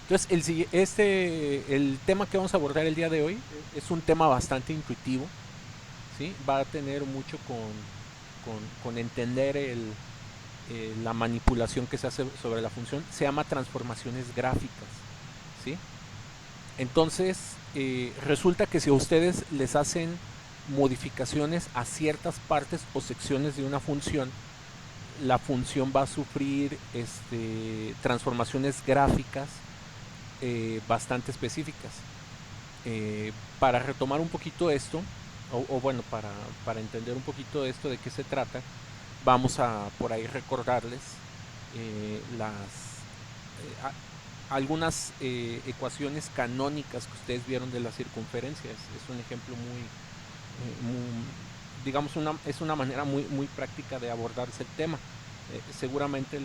Entonces, el tema que vamos a abordar el día de hoy es un tema bastante intuitivo, ¿sí? Va a tener mucho con entender la manipulación que se hace sobre la función. Se llama transformaciones gráficas, ¿sí? Entonces, resulta que si a ustedes les hacen modificaciones a ciertas partes o secciones de una función, la función va a sufrir transformaciones gráficas bastante específicas. Para retomar un poquito esto, o bueno, para entender un poquito de esto de qué se trata, vamos a por ahí recordarles algunas ecuaciones canónicas que ustedes vieron de la circunferencia. Es un ejemplo digamos, es una manera muy práctica de abordarse el tema. Seguramente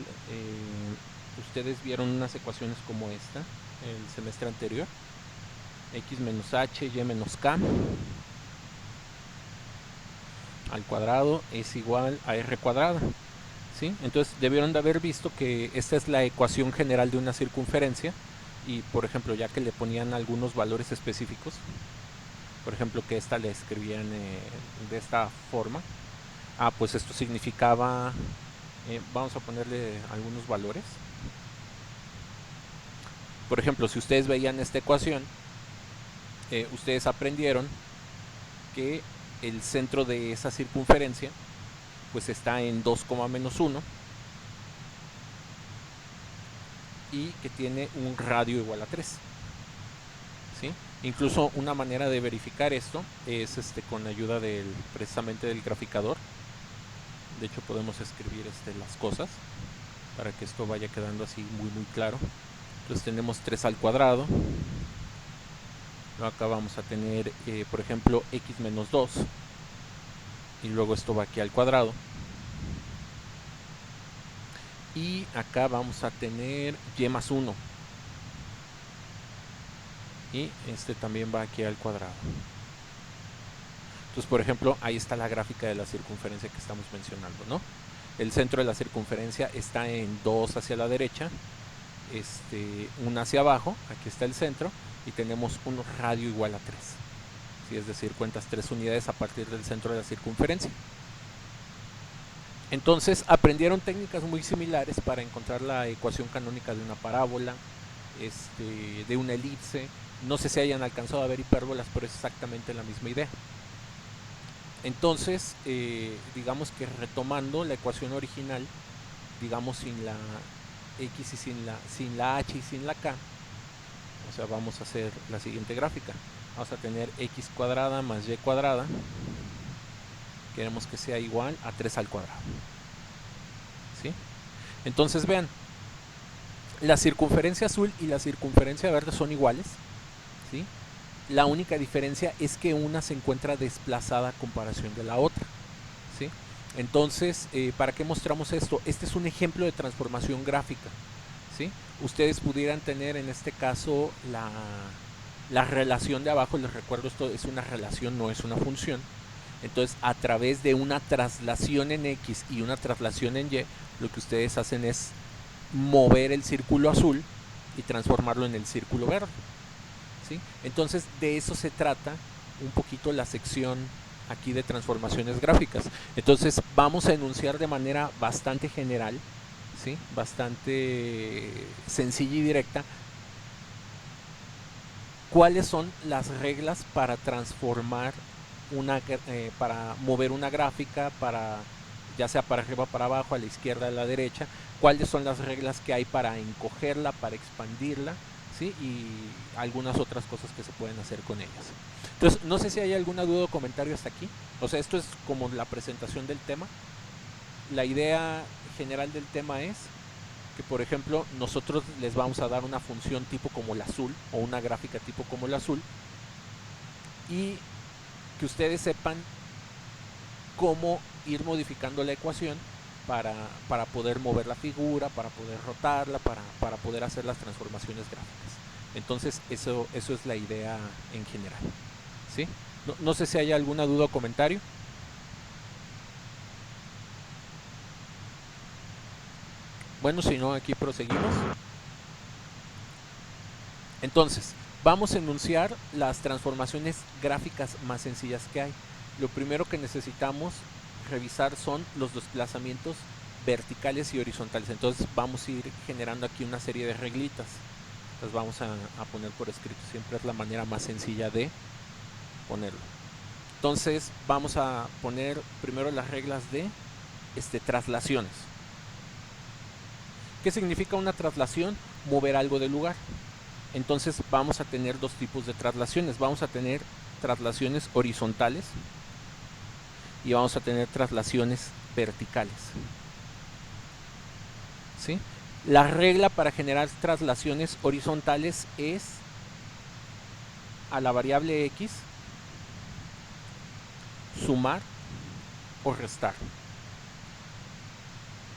ustedes vieron unas ecuaciones como esta el semestre anterior: x menos h, y menos k al cuadrado es igual a r cuadrada, ¿sí? Entonces debieron de haber visto que esta es la ecuación general de una circunferencia, y por ejemplo, ya que le ponían algunos valores específicos, por ejemplo que esta le escribían de esta forma, pues esto significaba, vamos a ponerle algunos valores. Por ejemplo, si ustedes veían esta ecuación, ustedes aprendieron que el centro de esa circunferencia pues está en 2, menos 1, y que tiene un radio igual a 3, ¿sí? Incluso una manera de verificar esto es con ayuda precisamente del graficador. De hecho podemos escribir las cosas para que esto vaya quedando así muy claro. Entonces tenemos 3 al cuadrado. Luego acá vamos a tener, por ejemplo, x menos 2. Y luego esto va aquí al cuadrado. Y acá vamos a tener y más 1. Y este también va aquí al cuadrado. Entonces, por ejemplo, ahí está la gráfica de la circunferencia que estamos mencionando, ¿no? El centro de la circunferencia está en 2 hacia la derecha, 1 hacia abajo, aquí está el centro, y tenemos un radio igual a 3. ¿Sí? Es decir, cuentas 3 unidades a partir del centro de la circunferencia. Entonces, aprendieron técnicas muy similares para encontrar la ecuación canónica de una parábola, de una elipse. No sé si hayan alcanzado a ver hipérbolas, pero es exactamente la misma idea. Entonces, digamos que retomando la ecuación original, digamos sin la x y sin la h y sin la k, o sea, vamos a hacer la siguiente gráfica. Vamos a tener x cuadrada más y cuadrada. Queremos que sea igual a 3 al cuadrado. ¿Sí? Entonces vean, la circunferencia azul y la circunferencia verde son iguales, ¿sí? La única diferencia es que una se encuentra desplazada a comparación de la otra, ¿sí? Entonces, ¿para qué mostramos esto? Este es un ejemplo de transformación gráfica, ¿sí? Ustedes pudieran tener en este caso la relación de abajo. Les recuerdo, esto es una relación, no es una función. Entonces, a través de una traslación en x y una traslación en y, lo que ustedes hacen es mover el círculo azul y transformarlo en el círculo verde, ¿sí? Entonces, de eso se trata un poquito la sección aquí de transformaciones gráficas. Entonces, vamos a enunciar de manera bastante general, ¿sí? Bastante sencilla y directa, cuáles son las reglas para transformar para mover una gráfica, para ya sea para arriba, para abajo, a la izquierda, a la derecha. Cuáles son las reglas que hay para encogerla, para expandirla, ¿sí? Y algunas otras cosas que se pueden hacer con ellas. Entonces, no sé si hay alguna duda o comentario hasta aquí. O sea, esto es como la presentación del tema. La idea general del tema es que, por ejemplo, nosotros les vamos a dar una función tipo como el azul, o una gráfica tipo como el azul, y que ustedes sepan cómo ir modificando la ecuación para poder mover la figura, para poder rotarla, para poder hacer las transformaciones gráficas. Entonces, eso es la idea en general, ¿sí? No sé si hay alguna duda o comentario. Bueno, si no, aquí proseguimos. Entonces, vamos a enunciar las transformaciones gráficas más sencillas que hay. Lo primero que necesitamos revisar son los desplazamientos verticales y horizontales. Entonces vamos a ir generando aquí una serie de reglitas. Las vamos a poner por escrito. Siempre es la manera más sencilla de ponerlo. Entonces vamos a poner primero las reglas de traslaciones. ¿Qué significa una traslación? Mover algo de lugar. Entonces vamos a tener dos tipos de traslaciones. Vamos a tener traslaciones horizontales y vamos a tener traslaciones verticales. ¿Sí? La regla para generar traslaciones horizontales es a la variable x sumar o restar.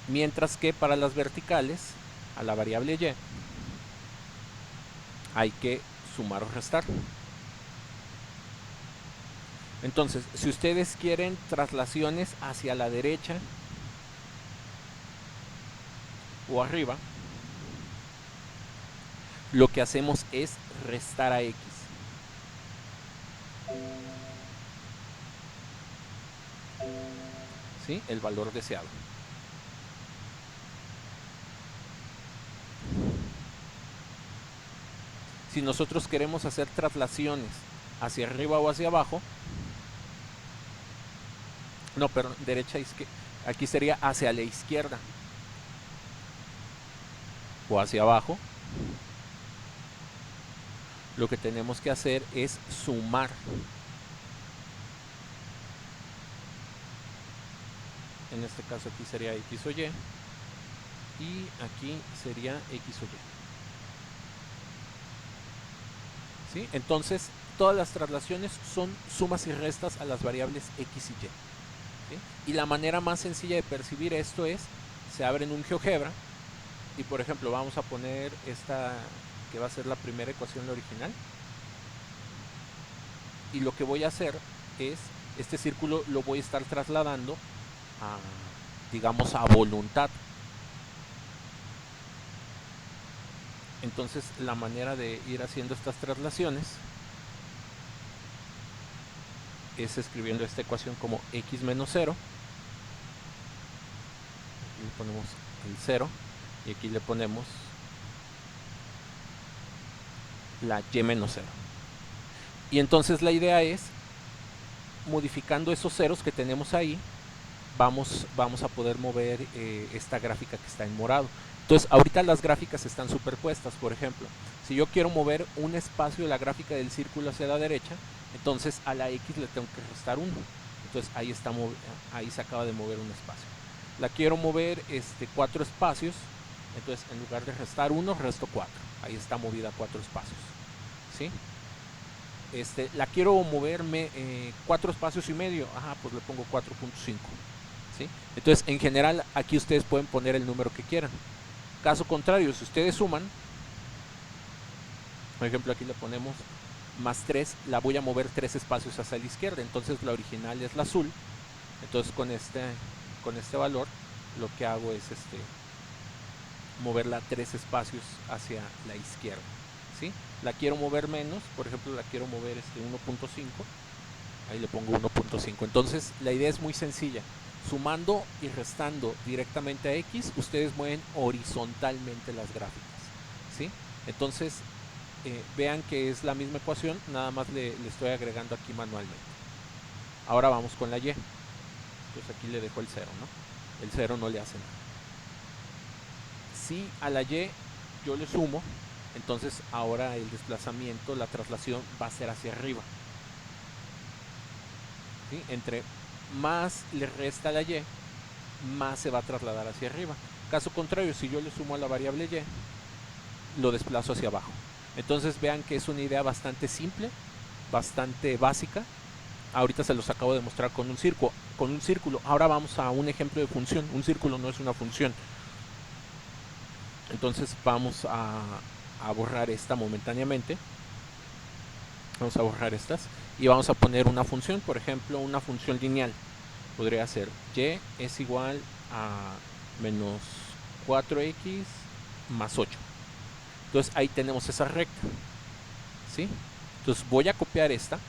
Mientras que para las verticales, a la variable y hay que sumar o restar. Entonces, si ustedes quieren traslaciones hacia la derecha o arriba, lo que hacemos es restar a x. ¿Sí? El valor deseado. Si nosotros queremos hacer traslaciones hacia arriba o hacia abajo, no, perdón, derecha, izquierda, aquí sería hacia la izquierda o hacia abajo, lo que tenemos que hacer es sumar. En este caso aquí sería x o y y aquí sería x o y. ¿Sí? Entonces todas las traslaciones son sumas y restas a las variables x y y. ¿Sí? Y la manera más sencilla de percibir esto es, se abre en un GeoGebra y por ejemplo vamos a poner esta que va a ser la primera ecuación original, y lo que voy a hacer es, este círculo lo voy a estar trasladando a, digamos, a voluntad. Entonces la manera de ir haciendo estas traslaciones es escribiendo esta ecuación como x menos 0. Aquí le ponemos el 0 y aquí le ponemos la y menos 0. Y entonces la idea es, modificando esos ceros que tenemos ahí, vamos a poder mover esta gráfica que está en morado. Entonces ahorita las gráficas están superpuestas. Por ejemplo, si yo quiero mover un espacio de la gráfica del círculo hacia la derecha, entonces a la x le tengo que restar 1. Entonces ahí se acaba de mover un espacio. La quiero mover 4 espacios, entonces en lugar de restar 1, resto 4. Ahí está movida 4 espacios. ¿Sí? La quiero moverme 4 espacios y medio, pues le pongo 4.5. ¿Sí? Entonces en general aquí ustedes pueden poner el número que quieran. Caso contrario, si ustedes suman, por ejemplo aquí le ponemos más 3, la voy a mover 3 espacios hacia la izquierda, entonces la original es la azul. Entonces con este valor lo que hago es moverla 3 espacios hacia la izquierda. ¿Sí? La quiero mover menos, por ejemplo la quiero mover 1.5, ahí le pongo 1.5. entonces la idea es muy sencilla, sumando y restando directamente a x, ustedes mueven horizontalmente las gráficas. ¿Sí? Entonces vean que es la misma ecuación, nada más le estoy agregando aquí manualmente. Ahora vamos con la y. Entonces aquí le dejo el 0, ¿no? El 0 no le hace nada. Si a la y yo le sumo, entonces ahora el desplazamiento, la traslación va a ser hacia arriba. ¿Sí? Entre más le resta la y, más se va a trasladar hacia arriba. Caso contrario, si yo le sumo a la variable y, lo desplazo hacia abajo. Entonces vean que es una idea bastante simple, bastante básica. Ahorita se los acabo de mostrar con un círculo. Ahora vamos a un ejemplo de función. Un círculo no es una función. Entonces vamos a borrar esta momentáneamente. Vamos a borrar estas y vamos a poner una función, por ejemplo una función lineal. Podría ser y es igual a menos 4x más 8. Entonces ahí tenemos esa recta. ¿sí? Entonces voy a copiar esta,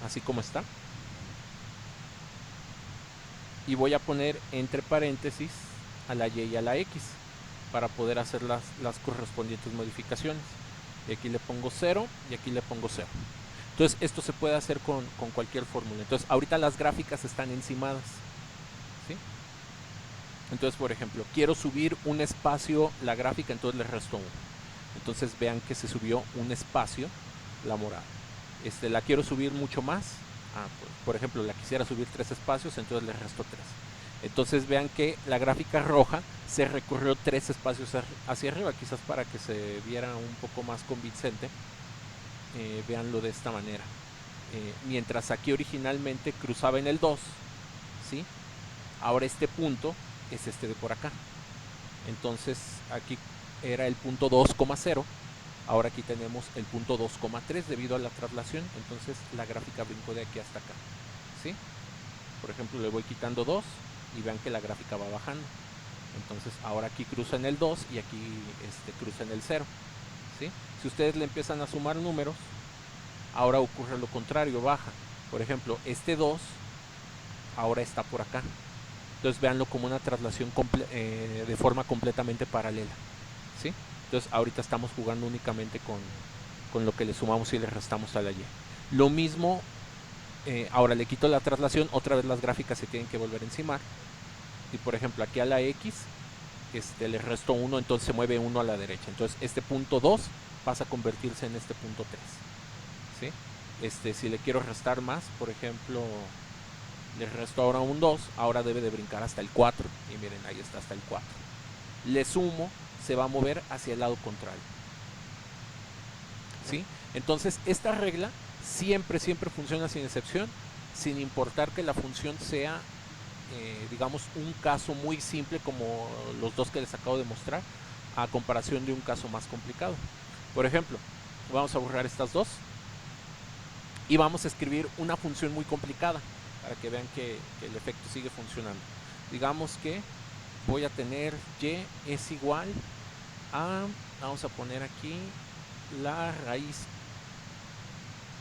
así como está, y voy a poner entre paréntesis a la Y y a la X para poder hacer las correspondientes modificaciones. Y aquí le pongo 0 y aquí le pongo 0. Entonces esto se puede hacer con cualquier fórmula. Entonces ahorita las gráficas están encimadas, ¿sí? Entonces, por ejemplo, quiero subir un espacio la gráfica, entonces le resto 1. Entonces vean que se subió un espacio la morada. La quiero subir mucho más. Pues, por ejemplo, la quisiera subir 3 espacios, entonces le resto 3. Entonces vean que la gráfica roja se recorrió 3 espacios hacia arriba, quizás para que se viera un poco más convincente. Véanlo de esta manera. Mientras aquí originalmente cruzaba en el 2, ¿sí? Ahora este punto es este de por acá. Entonces aquí era el punto 2,0. Ahora aquí tenemos el punto 2,3 debido a la traslación. Entonces la gráfica brincó de aquí hasta acá, ¿sí? Por ejemplo, le voy quitando 2 y vean que la gráfica va bajando. Entonces ahora aquí cruza en el 2 y aquí cruza en el 0, ¿sí? Si ustedes le empiezan a sumar números, ahora ocurre lo contrario, baja. Por ejemplo, este 2 ahora está por acá. Entonces véanlo como una traslación de forma completamente paralela, ¿sí? Entonces ahorita estamos jugando únicamente con lo que le sumamos y le restamos a la Y. Lo mismo, ahora le quito la traslación, otra vez las gráficas se tienen que volver a encimar. Y por ejemplo aquí a la X le resto 1, entonces se mueve 1 a la derecha. Entonces este punto 2 pasa a convertirse en este punto 3, ¿sí? Si le quiero restar más, por ejemplo, le resto ahora un 2, ahora debe de brincar hasta el 4. Y miren, ahí está hasta el 4. Le sumo, se va a mover hacia el lado contrario, ¿sí? Entonces esta regla siempre funciona sin excepción, sin importar que la función sea, digamos, un caso muy simple como los dos que les acabo de mostrar, a comparación de un caso más complicado. Por ejemplo, vamos a borrar estas dos y vamos a escribir una función muy complicada para que vean que el efecto sigue funcionando. Digamos que voy a tener y es igual a, vamos a poner aquí la raíz,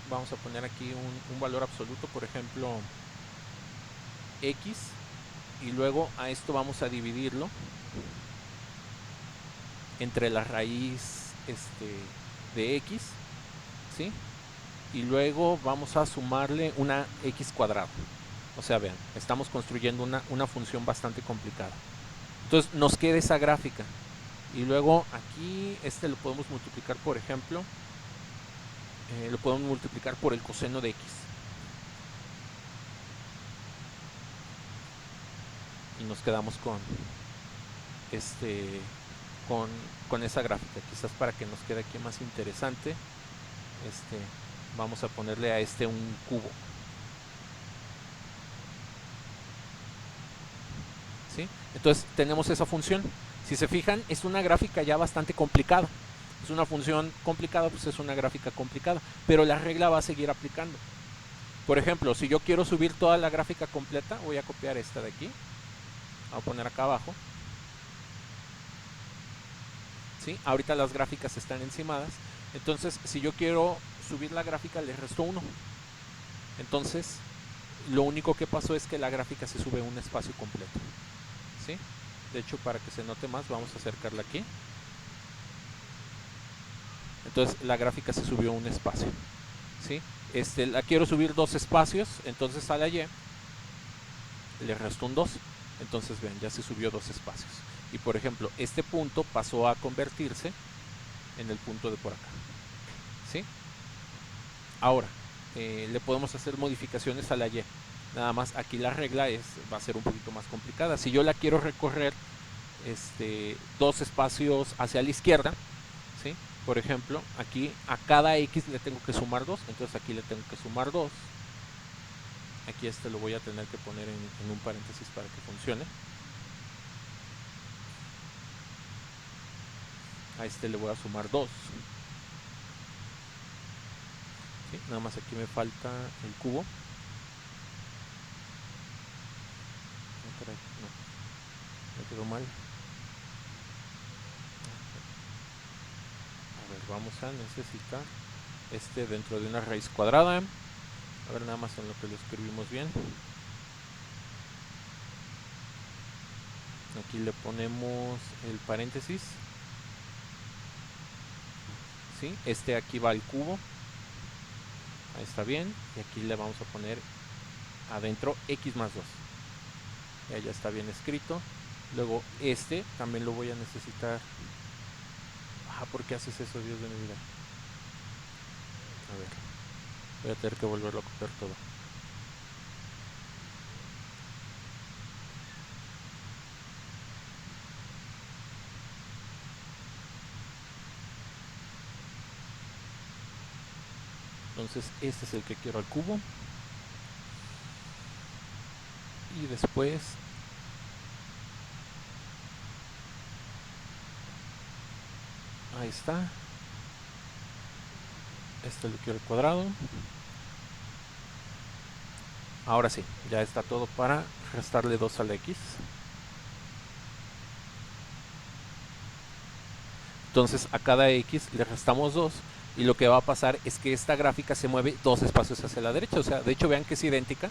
vamos a poner aquí un valor absoluto, por ejemplo x, y luego a esto vamos a dividirlo entre la raíz de x, ¿sí? Y luego vamos a sumarle una x cuadrada. O sea, vean, estamos construyendo una función bastante complicada. Entonces nos queda esa gráfica. Y luego aquí lo podemos multiplicar, por ejemplo, lo podemos multiplicar por el coseno de x. Y nos quedamos con esa gráfica. Quizás para que nos quede aquí más interesante, vamos a ponerle a un cubo, ¿sí? Entonces tenemos esa función. Si se fijan, es una gráfica ya bastante complicada. Es una función complicada, pues es una gráfica complicada, pero la regla va a seguir aplicando. Por ejemplo, si yo quiero subir toda la gráfica completa, voy a copiar esta de aquí, voy a poner acá abajo, ¿sí? Ahorita las gráficas están encimadas. Entonces, si yo quiero subir la gráfica, le resto 1. Entonces, lo único que pasó es que la gráfica se sube un espacio completo, ¿sí? De hecho, para que se note más, vamos a acercarla aquí. Entonces, la gráfica se subió un espacio, ¿sí? La quiero subir 2 espacios, entonces a la Y le resto un 2. Entonces, vean, ya se subió 2 espacios. Y por ejemplo, este punto pasó a convertirse en el punto de por acá, ¿sí? Ahora, le podemos hacer modificaciones a la Y. Nada más aquí la regla va a ser un poquito más complicada. Si yo la quiero recorrer 2 espacios hacia la izquierda, ¿sí? Por ejemplo, aquí a cada X le tengo que sumar 2, entonces aquí le tengo que sumar 2. Aquí lo voy a tener que poner en un paréntesis para que funcione. A le voy a sumar 2. ¿Sí? Nada más aquí me falta el cubo. No, me quedó mal. A ver, vamos a necesitar dentro de una raíz cuadrada. A ver nada más en lo que lo escribimos bien. Aquí le ponemos el paréntesis. ¿Sí? Aquí va el cubo. Ahí está bien. Y aquí le vamos a poner adentro x más 2. Ya está bien escrito. Luego también lo voy a necesitar. ¿Por qué haces eso, Dios de mi vida? A ver, voy a tener que volverlo a copiar todo. Entonces este es el que quiero al cubo. Y después ahí está. Este lo quiero al cuadrado. Ahora sí, ya está todo para restarle 2 a la x. Entonces a cada x le restamos 2 y lo que va a pasar es que esta gráfica se mueve 2 espacios hacia la derecha. O sea, de hecho vean que es idéntica,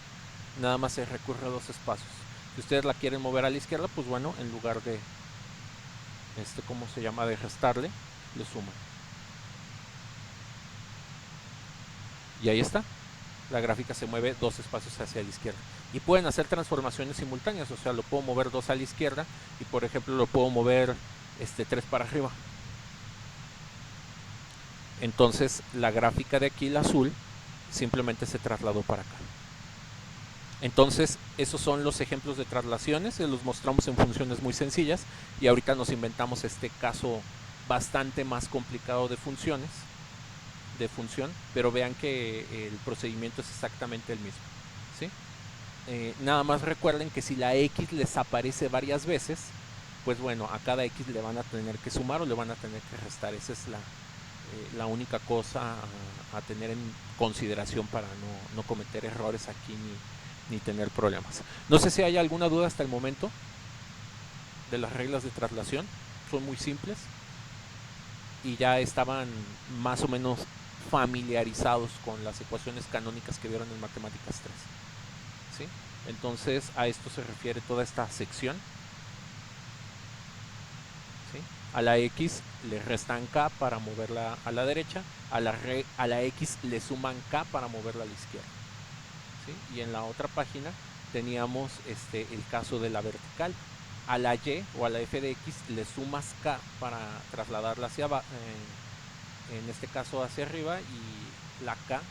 nada más se recurre a 2 espacios. Si ustedes la quieren mover a la izquierda, pues bueno, en lugar de ¿cómo se llama? De restarle, le suman. Y ahí está. La gráfica se mueve 2 espacios hacia la izquierda. Y pueden hacer transformaciones simultáneas. O sea, lo puedo mover 2 a la izquierda y por ejemplo lo puedo mover 3 para arriba. Entonces la gráfica de aquí, la azul, simplemente se trasladó para acá. Entonces esos son los ejemplos de traslaciones. Los mostramos en funciones muy sencillas. Y ahorita nos inventamos este caso bastante más complicado de función, pero vean que el procedimiento es exactamente el mismo, ¿sí? Nada más recuerden que si la x les aparece varias veces, pues bueno, a cada x le van a tener que sumar o le van a tener que restar. Esa es la única cosa a tener en consideración para no cometer errores aquí ni tener problemas. No sé si hay alguna duda hasta el momento de las reglas de traslación. Son muy simples y ya estaban más o menos familiarizados con las ecuaciones canónicas que vieron en Matemáticas 3. ¿Sí? Entonces a esto se refiere toda esta sección. ¿Sí? A la x le restan k para moverla a la derecha, a la x le suman k para moverla a la izquierda. ¿Sí? Y en la otra página teníamos el caso de la vertical. A la y o a la f de x le sumas k para trasladarla hacia abajo, en este caso hacia arriba, y la k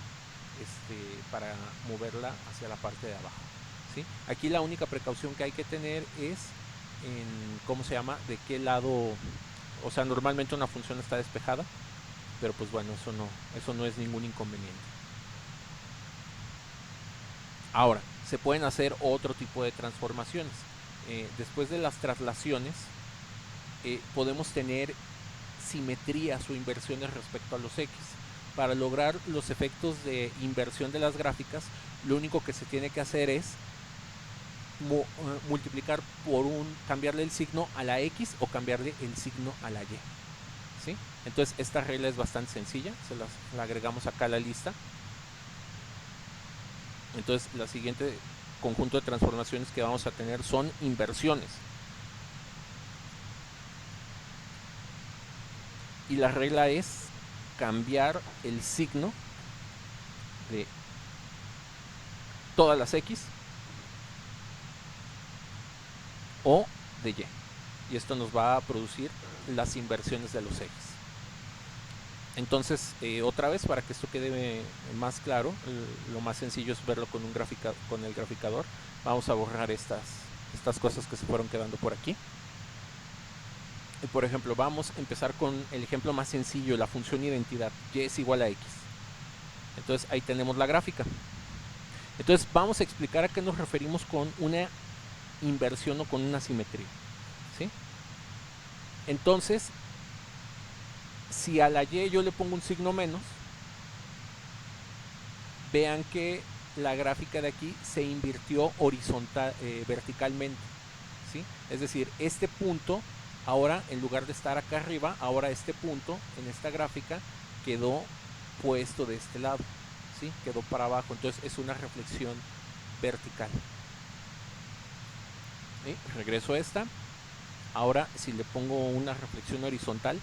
para moverla hacia la parte de abajo. ¿Sí? Aquí la única precaución que hay que tener es ¿cómo se llama? De qué lado. O sea, normalmente una función está despejada, pero pues bueno, eso no es ningún inconveniente. Ahora, se pueden hacer otro tipo de transformaciones. Después de las traslaciones, podemos tener simetrías o inversiones respecto a los x. Para lograr los efectos de inversión de las gráficas, lo único que se tiene que hacer es multiplicar por cambiarle el signo a la x o cambiarle el signo a la y. ¿Sí? Entonces esta regla es bastante sencilla, la agregamos acá a la lista. Entonces la siguiente conjunto de transformaciones que vamos a tener son inversiones. Y la regla es cambiar el signo de todas las x o de y. Y esto nos va a producir las inversiones de los ejes. Entonces, otra vez, para que esto quede más claro, lo más sencillo es verlo con el graficador. Vamos a borrar estas cosas que se fueron quedando por aquí. Y por ejemplo, vamos a empezar con el ejemplo más sencillo, la función identidad, y es igual a x. Entonces ahí tenemos la gráfica. Entonces vamos a explicar a qué nos referimos con una inversión o con una simetría. ¿Sí? Entonces, si a la y yo le pongo un signo menos, vean que la gráfica de aquí se invirtió verticalmente. ¿Sí? Es decir, este punto, ahora en lugar de estar acá arriba, ahora este punto en esta gráfica quedó puesto de este lado, ¿sí? Quedó para abajo, entonces es una reflexión vertical. ¿Sí? Regreso a esta. Ahora si le pongo una reflexión horizontal,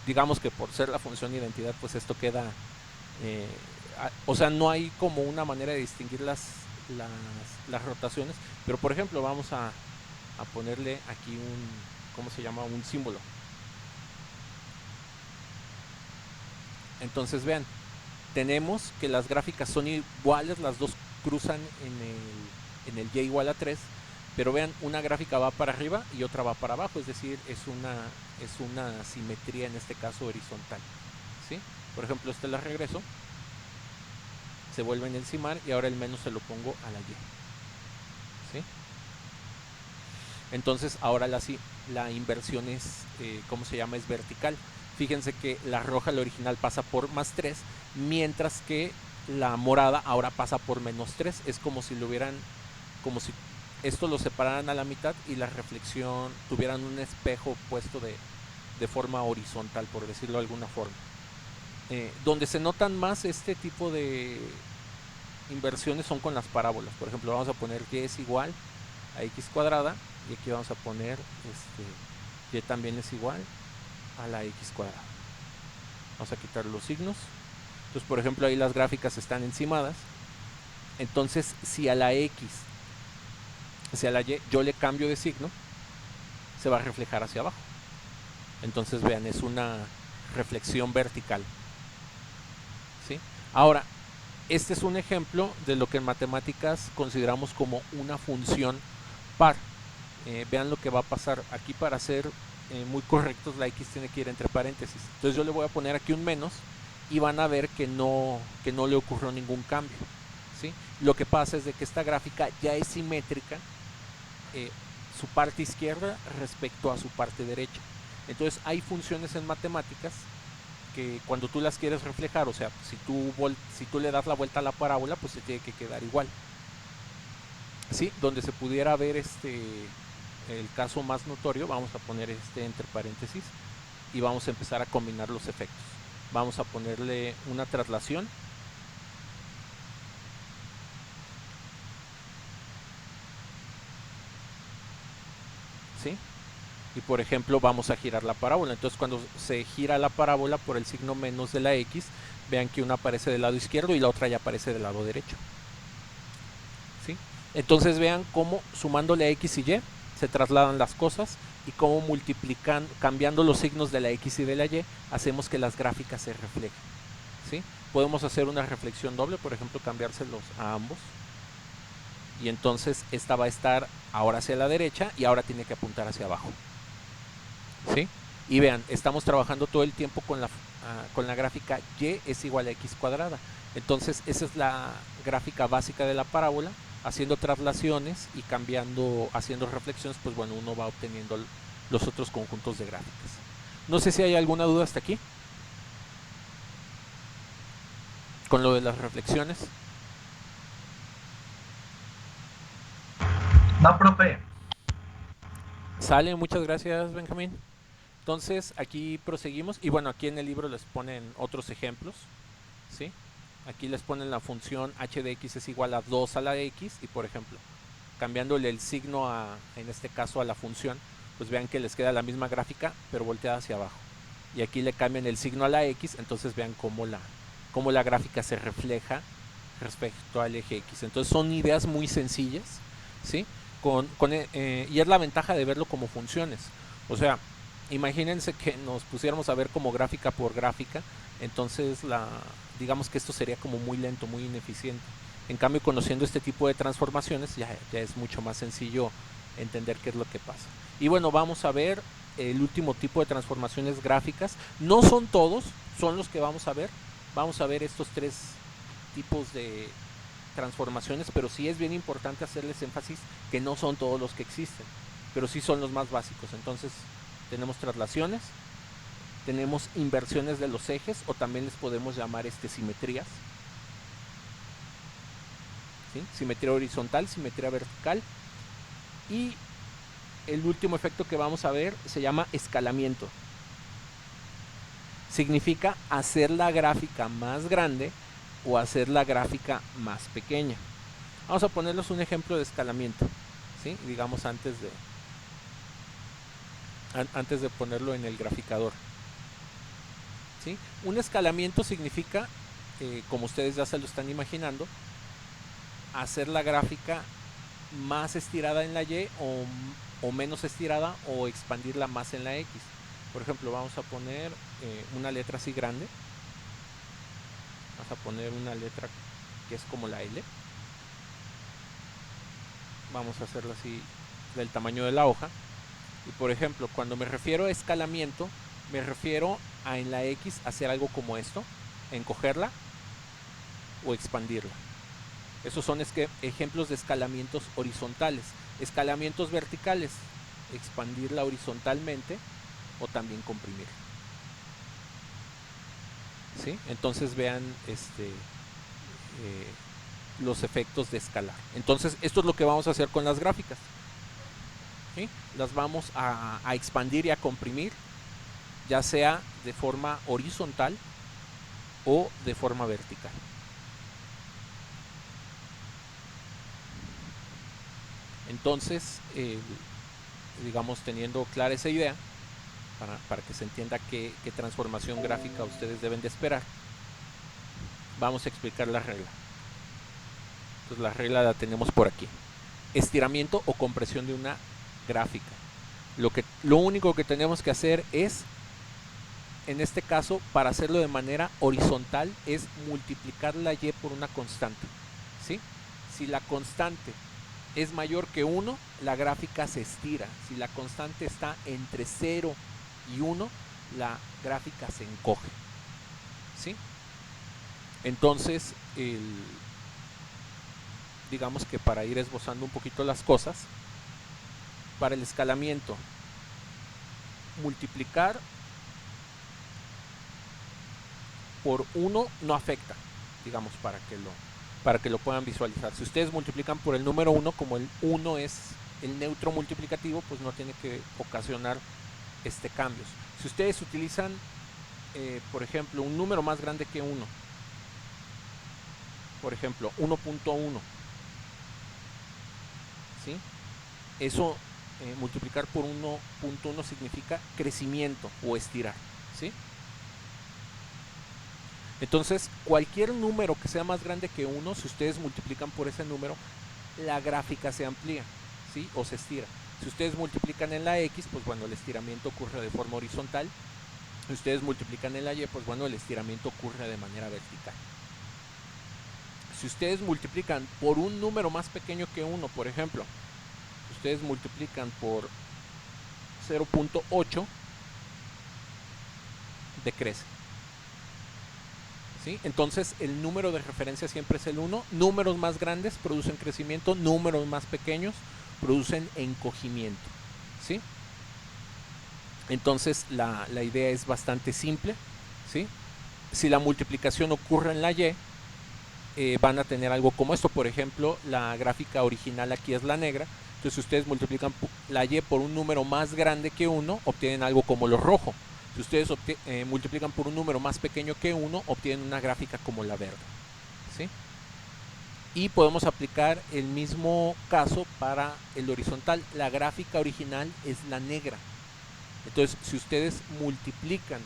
digamos que por ser la función de identidad, pues esto queda, o sea, no hay como una manera de distinguir las rotaciones, pero por ejemplo vamos a ponerle aquí un, ¿cómo se llama? Un símbolo. Entonces vean, tenemos que las gráficas son iguales, las dos cruzan en el y igual a 3, pero vean, una gráfica va para arriba y otra va para abajo, es decir, es una simetría en este caso horizontal, ¿sí? Por ejemplo, la regreso, se vuelven a encimar y ahora el menos se lo pongo a la y, ¿sí? Entonces ahora la inversión es, ¿cómo se llama? Es vertical. Fíjense que la roja, la original, pasa por más 3, mientras que la morada ahora pasa por menos 3. Es como si como si esto lo separaran a la mitad y la reflexión tuvieran un espejo puesto de forma horizontal, por decirlo de alguna forma. Donde se notan más este tipo de inversiones son con las parábolas. Por ejemplo, vamos a poner y es igual a x cuadrada, y aquí vamos a poner y también es igual a la x cuadrada. Vamos a quitar los signos. Entonces, por ejemplo, ahí las gráficas están encimadas. Entonces, si a la y yo le cambio de signo, se va a reflejar hacia abajo. Entonces, vean, es una reflexión vertical, ¿sí? Ahora, este es un ejemplo de lo que en matemáticas consideramos como una función par. Vean lo que va a pasar aquí. Para ser muy correctos, la x tiene que ir entre paréntesis. Entonces yo le voy a poner aquí un menos y van a ver que no le ocurrió ningún cambio, ¿sí? Lo que pasa es de que esta gráfica ya es simétrica, su parte izquierda respecto a su parte derecha. Entonces hay funciones en matemáticas que cuando tú las quieres reflejar, o sea, si tú le das la vuelta a la parábola, pues se tiene que quedar igual, ¿sí? Donde se pudiera ver el caso más notorio, vamos a poner entre paréntesis y vamos a empezar a combinar los efectos. Vamos a ponerle una traslación, ¿sí? Y por ejemplo vamos a girar la parábola. Entonces cuando se gira la parábola por el signo menos de la x, vean que una aparece del lado izquierdo y la otra ya aparece del lado derecho, ¿sí? Entonces vean cómo sumándole a x y y se trasladan las cosas, y cómo cambiando los signos de la x y de la y, hacemos que las gráficas se reflejen, ¿sí? Podemos hacer una reflexión doble, por ejemplo cambiárselos a ambos, y entonces esta va a estar ahora hacia la derecha y ahora tiene que apuntar hacia abajo, ¿sí? Y vean, estamos trabajando todo el tiempo con la gráfica y es igual a x cuadrada. Entonces esa es la gráfica básica de la parábola. Haciendo traslaciones y haciendo reflexiones, pues bueno, uno va obteniendo los otros conjuntos de gráficas. No sé si hay alguna duda hasta aquí con lo de las reflexiones. No, profe. Sale, muchas gracias, Benjamín. Entonces aquí proseguimos, y bueno, aquí en el libro les ponen otros ejemplos, ¿sí? Aquí les ponen la función h de x es igual a 2 a la x, y por ejemplo, cambiándole el signo en este caso a la función, pues vean que les queda la misma gráfica pero volteada hacia abajo. Y aquí le cambian el signo a la x, entonces vean cómo la gráfica se refleja respecto al eje x. Entonces son ideas muy sencillas, ¿sí? Y es la ventaja de verlo como funciones. O sea, imagínense que nos pusiéramos a ver como gráfica por gráfica, entonces digamos que esto sería como muy lento, muy ineficiente. En cambio, conociendo este tipo de transformaciones ya es mucho más sencillo entender qué es lo que pasa. Y bueno, vamos a ver el último tipo de transformaciones gráficas. No son todos, son los que vamos a ver. Vamos a ver estos 3 tipos de transformaciones, pero sí es bien importante hacerles énfasis que no son todos los que existen, pero sí son los más básicos. Entonces tenemos traslaciones, tenemos inversiones de los ejes, o también les podemos llamar simetrías, ¿sí? Simetría horizontal, simetría vertical, y el último efecto que vamos a ver se llama escalamiento. significa hacer la gráfica más grande o hacer la gráfica más pequeña. Vamos a ponerles un ejemplo de escalamiento, ¿sí? Digamos antes de ponerlo en el graficador, ¿sí? Un escalamiento significa, como ustedes ya se lo están imaginando, hacer la gráfica más estirada en la Y o menos estirada, o expandirla más en la X. Por ejemplo, vamos a poner una letra así grande. Vamos a poner una letra que es como la L. Vamos a hacerla así del tamaño de la hoja. Y por ejemplo, cuando me refiero a escalamiento, me refiero a en la X hacer algo como esto, encogerla o expandirla. Esos son ejemplos de escalamientos horizontales. Escalamientos verticales, expandirla horizontalmente o también comprimirla. ¿Sí? Entonces vean los efectos de escalar. Entonces esto es lo que vamos a hacer con las gráficas. ¿Sí? Las vamos a expandir y a comprimir, ya sea de forma horizontal o de forma vertical. Entonces, digamos, teniendo clara esa idea, para que se entienda qué transformación gráfica ustedes deben de esperar, vamos a explicar la regla. Entonces la regla la tenemos por aquí. Estiramiento o compresión de una gráfica. Lo único que tenemos que hacer es, en este caso, para hacerlo de manera horizontal, es multiplicar la Y por una constante, ¿sí? Si la constante es mayor que 1, la gráfica se estira. Si la constante está entre 0 y 1, la gráfica se encoge, ¿sí? Entonces, digamos que para ir esbozando un poquito las cosas, para el escalamiento, multiplicar por 1 no afecta, digamos, para que lo puedan visualizar. Si ustedes multiplican por el número 1, como el 1 es el neutro multiplicativo, pues no tiene que ocasionar cambios. Si ustedes utilizan, por ejemplo, un número más grande que 1, por ejemplo, 1.1, ¿sí? Eso, multiplicar por 1.1 significa crecimiento o estirar, ¿sí? Entonces, cualquier número que sea más grande que 1, si ustedes multiplican por ese número, la gráfica se amplía, ¿sí? O se estira. Si ustedes multiplican en la X, pues bueno, el estiramiento ocurre de forma horizontal. Si ustedes multiplican en la Y, pues bueno, el estiramiento ocurre de manera vertical. Si ustedes multiplican por un número más pequeño que 1, por ejemplo, ustedes multiplican por 0.8, decrece, ¿sí? Entonces el número de referencia siempre es el 1. Números más grandes producen crecimiento, números más pequeños producen encogimiento, ¿sí? Entonces la idea es bastante simple, ¿sí? Si la multiplicación ocurre en la Y, van a tener algo como esto. Por ejemplo, la gráfica original aquí es la negra. Entonces, si ustedes multiplican la Y por un número más grande que 1, obtienen algo como lo rojo. Si ustedes multiplican por un número más pequeño que 1, obtienen una gráfica como la verde, ¿sí? Y podemos aplicar el mismo caso para el horizontal. La gráfica original es la negra. Entonces, si ustedes multiplican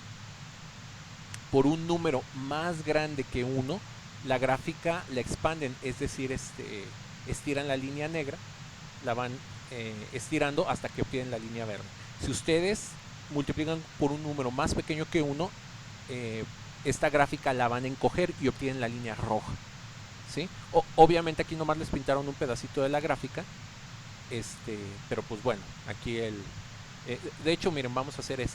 por un número más grande que 1, la gráfica la expanden, es decir, estiran la línea negra, la van estirando hasta que obtienen la línea verde. Si ustedes multiplican por un número más pequeño que 1, esta gráfica la van a encoger y obtienen la línea roja, ¿sí? Obviamente aquí nomás les pintaron un pedacito de la gráfica, pero pues bueno, aquí de hecho, miren, vamos a hacer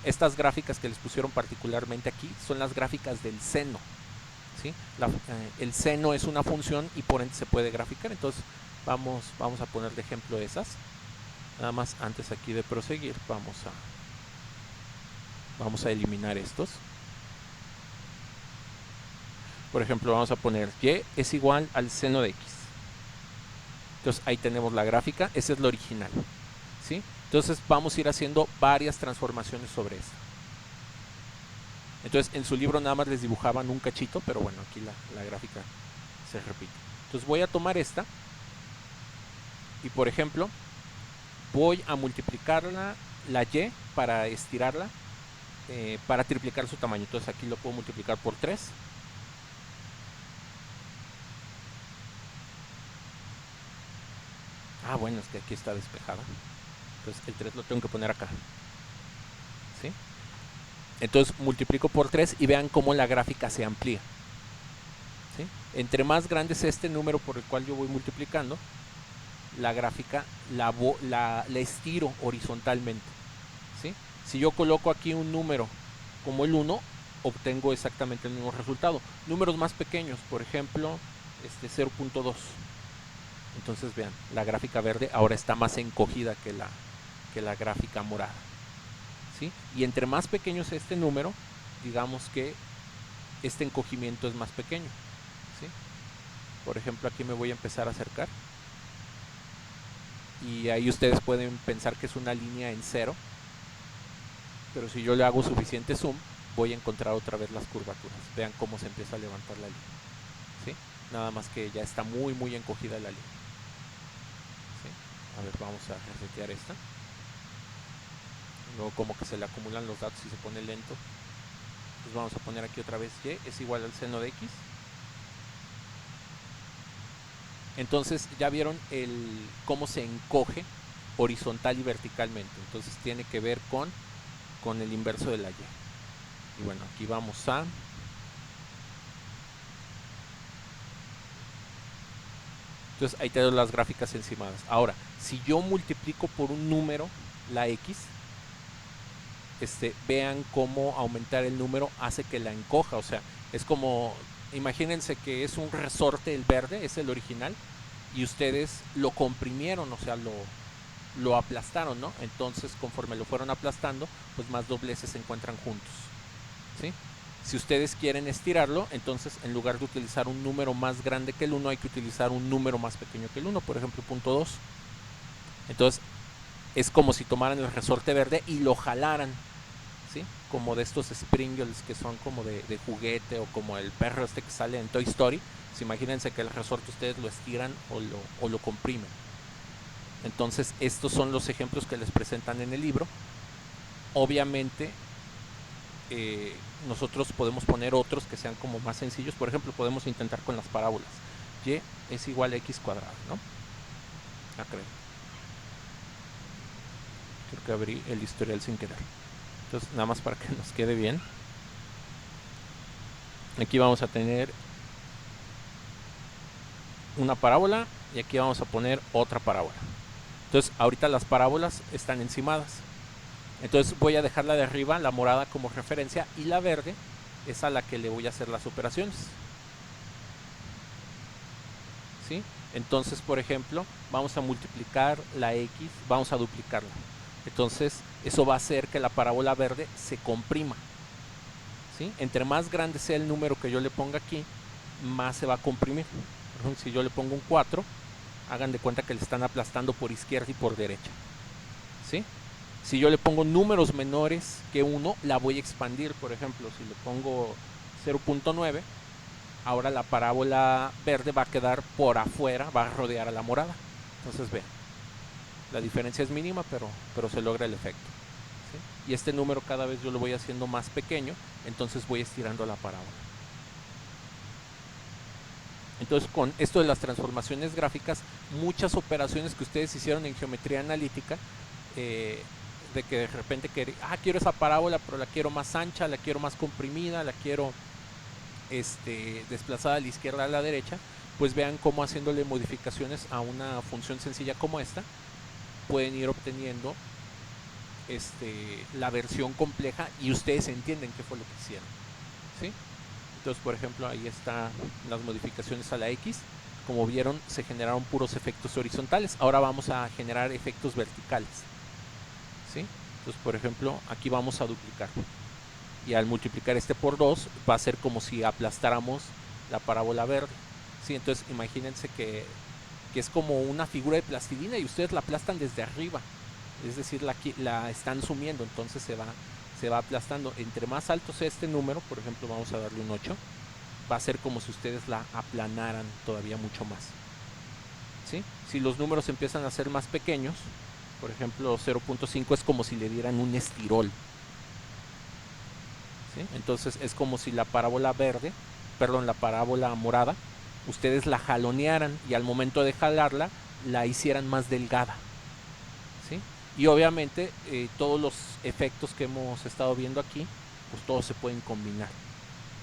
estas gráficas que les pusieron particularmente aquí son las gráficas del seno, ¿sí? El seno es una función y por ende se puede graficar. Entonces vamos a poner de ejemplo esas. Nada más, antes aquí de proseguir, vamos a eliminar estos. Por ejemplo, vamos a poner y es igual al seno de x. Entonces ahí tenemos la gráfica, esa es la original, ¿sí? Entonces vamos a ir haciendo varias transformaciones sobre esto. Entonces en su libro nada más les dibujaban un cachito, pero bueno, aquí la gráfica se repite. Entonces voy a tomar esta y, por ejemplo, voy a multiplicarla, la Y, para estirarla, para triplicar su tamaño. Entonces aquí lo puedo multiplicar por 3. Ah, bueno, es que aquí está despejada. Entonces el 3 lo tengo que poner acá. ¿Sí? Entonces multiplico por 3 y vean cómo la gráfica se amplía. ¿Sí? Entre más grande es este número por el cual yo voy multiplicando, la gráfica la estiro horizontalmente. ¿Sí? Si yo coloco aquí un número como el 1, obtengo exactamente el mismo resultado. Números más pequeños, por ejemplo, 0.2. Entonces vean, la gráfica verde ahora está más encogida que la gráfica morada. ¿Sí? Y entre más pequeño es este número, digamos que este encogimiento es más pequeño. ¿Sí? Por ejemplo, aquí me voy a empezar a acercar. Y ahí ustedes pueden pensar que es una línea en cero. Pero si yo le hago suficiente zoom, voy a encontrar otra vez las curvaturas. Vean cómo se empieza a levantar la línea. ¿Sí? Nada más que ya está muy muy encogida la línea. ¿Sí? A ver, vamos a resetear esta. Luego como que se le acumulan los datos y se pone lento. Pues vamos a poner aquí otra vez Y es igual al seno de X. Entonces ya vieron cómo se encoge horizontal y verticalmente. Entonces tiene que ver con el inverso de la Y. Y bueno, aquí vamos a... Entonces ahí tengo las gráficas encimadas. Ahora, si yo multiplico por un número la X, vean cómo aumentar el número hace que la encoja. O sea, es como, imagínense que es un resorte el verde, es el original, y ustedes lo comprimieron, o sea, lo aplastaron, ¿no? Entonces, conforme lo fueron aplastando, pues más dobleces se encuentran juntos. ¿Sí? Si ustedes quieren estirarlo, entonces en lugar de utilizar un número más grande que el 1, hay que utilizar un número más pequeño que el 1, por ejemplo, 0.2. Entonces, es como si tomaran el resorte verde y lo jalaran, ¿sí? Como de estos Springles que son como de juguete, o como el perro que sale en Toy Story. Pues imagínense que el resorte ustedes lo estiran o lo comprimen. Entonces estos son los ejemplos que les presentan en el libro. Obviamente nosotros podemos poner otros que sean como más sencillos. Por ejemplo, podemos intentar con las parábolas. Y es igual a x cuadrado, ¿no? Creo que abrí el historial sin querer. Entonces, nada más para que nos quede bien. Aquí vamos a tener una parábola y aquí vamos a poner otra parábola. Entonces, ahorita las parábolas están encimadas. Entonces voy a dejar la de arriba, la morada, como referencia, y la verde es a la que le voy a hacer las operaciones. ¿Sí? Entonces, por ejemplo, vamos a multiplicar la X, vamos a duplicarla. Entonces, eso va a hacer que la parábola verde se comprima. ¿Sí? Entre más grande sea el número que yo le ponga aquí, más se va a comprimir. Por ejemplo, si yo le pongo un 4, hagan de cuenta que le están aplastando por izquierda y por derecha. ¿Sí? Si yo le pongo números menores que 1, la voy a expandir. Por ejemplo, si le pongo 0.9, ahora la parábola verde va a quedar por afuera, va a rodear a la morada. Entonces vean, la diferencia es mínima, pero se logra el efecto. ¿Sí? Y este número cada vez yo lo voy haciendo más pequeño, entonces voy estirando la parábola. Entonces, con esto de las transformaciones gráficas, muchas operaciones que ustedes hicieron en geometría analítica, de que de repente quiero esa parábola, pero la quiero más ancha, la quiero más comprimida, la quiero desplazada a la izquierda, a la derecha, pues vean cómo, haciéndole modificaciones a una función sencilla como esta, pueden ir obteniendo la versión compleja y ustedes entienden qué fue lo que hicieron. ¿Sí? Entonces, por ejemplo, ahí están las modificaciones a la X. Como vieron, se generaron puros efectos horizontales. Ahora vamos a generar efectos verticales. ¿Sí? Entonces, por ejemplo, aquí vamos a duplicar. Y al multiplicar por 2, va a ser como si aplastáramos la parábola verde. ¿Sí? Entonces, imagínense que es como una figura de plastilina y ustedes la aplastan desde arriba. Es decir, la están sumiendo, entonces se va se va aplastando. Entre más alto sea este número, por ejemplo vamos a darle un 8, va a ser como si ustedes la aplanaran todavía mucho más, ¿sí? Si los números empiezan a ser más pequeños, por ejemplo 0.5 es como si le dieran un estirol, ¿sí? Entonces es como si la parábola verde, perdón, la parábola morada, ustedes la jalonearan y al momento de jalarla la hicieran más delgada, ¿sí? Y obviamente todos los efectos que hemos estado viendo aquí, pues todos se pueden combinar.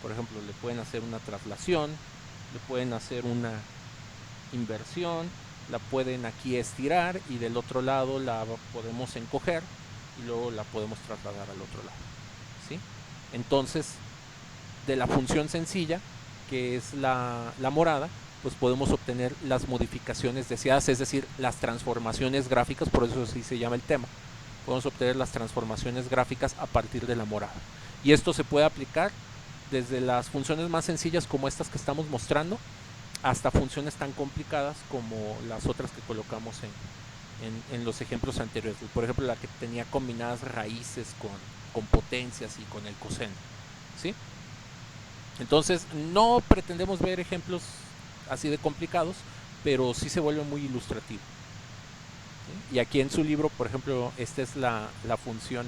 Por ejemplo, le pueden hacer una traslación, le pueden hacer una inversión, la pueden aquí estirar y del otro lado la podemos encoger y luego la podemos trasladar al otro lado, ¿sí? Entonces, de la función sencilla, que es la morada, pues podemos obtener las modificaciones deseadas, es decir, las transformaciones gráficas, por eso así se llama el tema. Podemos obtener las transformaciones gráficas a partir de la morada. Y esto se puede aplicar desde las funciones más sencillas como estas que estamos mostrando, hasta funciones tan complicadas como las otras que colocamos en los ejemplos anteriores. Por ejemplo, la que tenía combinadas raíces con potencias y con el coseno, ¿sí? Entonces, no pretendemos ver ejemplos así de complicados, pero sí se vuelve muy ilustrativo, ¿sí? Y aquí en su libro, por ejemplo, esta es la función,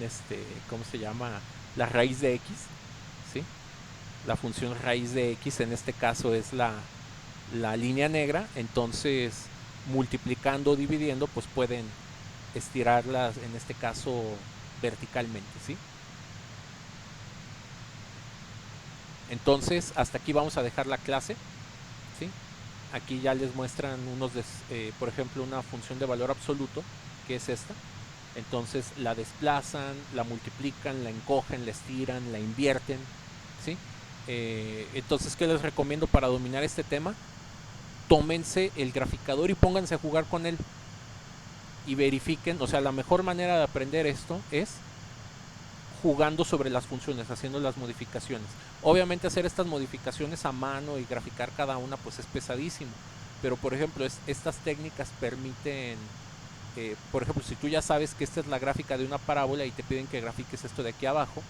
¿cómo se llama? La raíz de x, ¿sí? La función raíz de x en este caso es la línea negra, entonces multiplicando o dividiendo, pues pueden estirarlas, en este caso verticalmente, ¿sí? Entonces, hasta aquí vamos a dejar la clase, ¿sí? Aquí ya les muestran por ejemplo, una función de valor absoluto, que es esta. Entonces la desplazan, la multiplican, la encogen, la estiran, la invierten, ¿sí? Entonces, ¿qué les recomiendo para dominar este tema? Tómense el graficador y pónganse a jugar con él y verifiquen. O sea, la mejor manera de aprender esto es jugando sobre las funciones, haciendo las modificaciones. Obviamente hacer estas modificaciones a mano y graficar cada una pues es pesadísimo, pero por ejemplo estas técnicas permiten, por ejemplo, si tú ya sabes que esta es la gráfica de una parábola y te piden que grafiques esto de aquí abajo,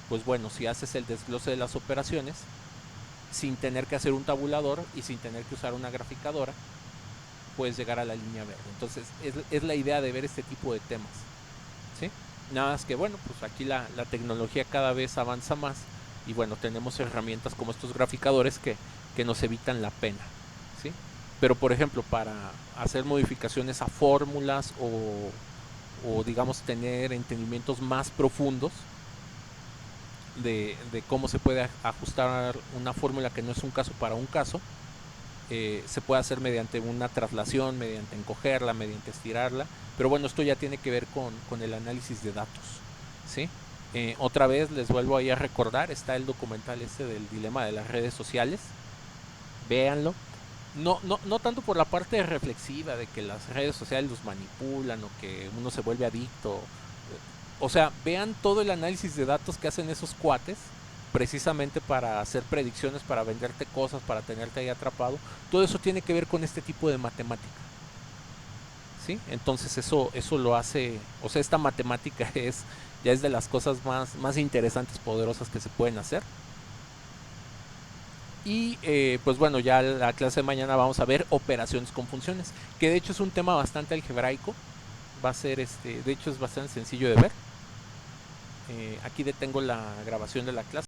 pues bueno, si haces el desglose de las operaciones sin tener que hacer un tabulador y sin tener que usar una graficadora, puedes llegar a la línea verde. Entonces es la idea de ver este tipo de temas, ¿sí? Nada más que bueno, pues aquí la tecnología cada vez avanza más y bueno, tenemos herramientas como estos graficadores que nos evitan la pena, ¿sí? Pero por ejemplo, para hacer modificaciones a fórmulas o digamos tener entendimientos más profundos de cómo se puede ajustar una fórmula que no es un caso para un caso, se puede hacer mediante una traslación, mediante encogerla, mediante estirarla, pero bueno, esto ya tiene que ver con el análisis de datos, ¿sí? Otra vez les vuelvo ahí a recordar, está el documental del dilema de las redes sociales, véanlo. No tanto por la parte reflexiva de que las redes sociales los manipulan o que uno se vuelve adicto. O sea, vean todo el análisis de datos que hacen esos cuates precisamente para hacer predicciones, para venderte cosas, para tenerte ahí atrapado. Todo eso tiene que ver con este tipo de matemática, ¿sí? Entonces eso lo hace, o sea, esta matemática ya es de las cosas más interesantes, poderosas que se pueden hacer. Y pues bueno, ya la clase de mañana vamos a ver operaciones con funciones, que de hecho es un tema bastante algebraico. Va a ser de hecho es bastante sencillo de ver. Aquí detengo la grabación de la clase.